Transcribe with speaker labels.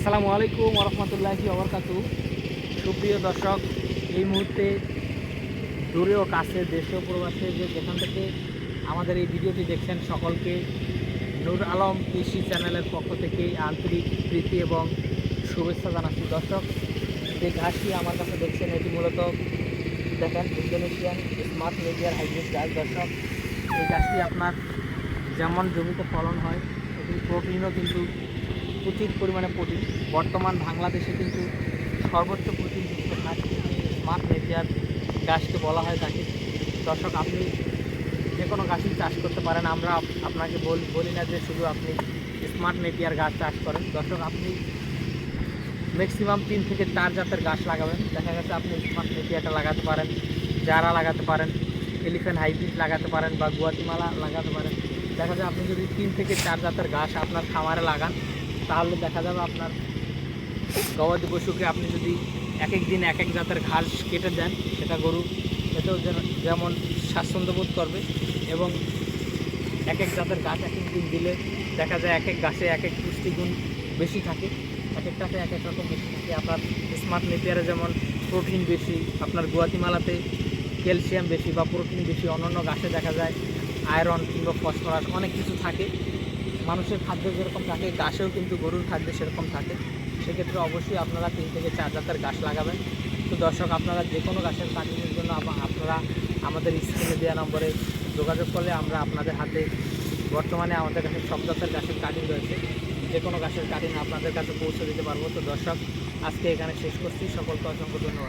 Speaker 1: আসসালামু আলাইকুম ওরহমতুল্লাহি ওবরকাতু। সুপ্রিয় দর্শক, এই মুহূর্তে দূরে ও কাছে দেশ ও প্রবাসে যেখান থেকে আমাদের এই ভিডিওটি দেখছেন সকলকে নূর আলম কৃষি চ্যানেলের পক্ষ থেকে আন্তরিক প্রীতি এবং শুভেচ্ছা জানাচ্ছি। দর্শক, যে ঘাসটি আমার কাছে দেখছেন এটি মূলত দেখেন ইন্দোনেশিয়ান স্মার্ট মিডিয়ার হাইব্রিড গাছ। দর্শক, এই গাছটি আপনার যেমন জমিতে ফলন হয়, এটির প্রোটিনও কিন্তু প্রচুর পরিমাণে প্রোটিন। বর্তমান বাংলাদেশে কিন্তু সর্বোচ্চ প্রোটিনযুক্ত ঘাস কিন্তু স্মার্ট নেপিয়ার গাছকে বলা হয় থাকে। দর্শক, আপনি যে কোনো গাছই চাষ করতে পারেন। আমরা আপনাকে বলি না যে শুধু আপনি স্মার্ট নেপিয়ার গাছ চাষ করেন। দর্শক, আপনি ম্যাক্সিমাম 3 থেকে 4 জাতের গাছ লাগাবেন। দেখা গেছে আপনি স্মার্ট নেপিয়ারটা লাগাতে পারেন, জারা লাগাতে পারেন, এলিফ্যান্ট হাইব্রিড লাগাতে পারেন বা গুয়াতিমালা লাগাতে পারেন। দেখা যায় আপনি যদি 3 থেকে 4 জাতের গাছ আপনার খামারে লাগান, তাহলে দেখা যাবে আপনার গবাদি পশুকে আপনি যদি এক এক দিন এক এক জাতের ঘাস কেটে দেন, সেটা গরু এতেও যেমন স্বাচ্ছন্দ্য বোধ করবে এবং এক এক জাতের গাছ এক এক দিন দিলে দেখা যায় এক এক গাছে এক এক পুষ্টিগুণ বেশি থাকে, এক একটাতে এক এক রকম বেশি থাকে। আপনার স্মার্ট নেপিয়ারে যেমন প্রোটিন বেশি, আপনার গুয়াতিমালাতে ক্যালসিয়াম বেশি বা প্রোটিন বেশি, অন্যান্য গাছে দেখা যায় আয়রন কিংবা ফসফরাস অনেক কিছু থাকে। মানুষের খাদ্য যেরকম থাকে, গাছেও কিন্তু গরুর খাদ্য সেরকম থাকে। সেক্ষেত্রে অবশ্যই আপনারা 3 থেকে 4 জাতের গাছ লাগাবেন। তো দর্শক, আপনারা যে কোনো গাছের কাটিংয়ের জন্য আপনারা আমাদের স্ক্রিনে দেওয়া নম্বরে যোগাযোগ করলে আমরা আপনাদের হাতে বর্তমানে আমাদের কাছে সব জাতের গাছের কাটিং রয়েছে, যে কোনো গাছের কাটিং আপনাদের কাছে পৌঁছে দিতে পারবো। তো দর্শক, আজকে এখানে শেষ করছি। সকলকে অসংখ্য ধন্যবাদ।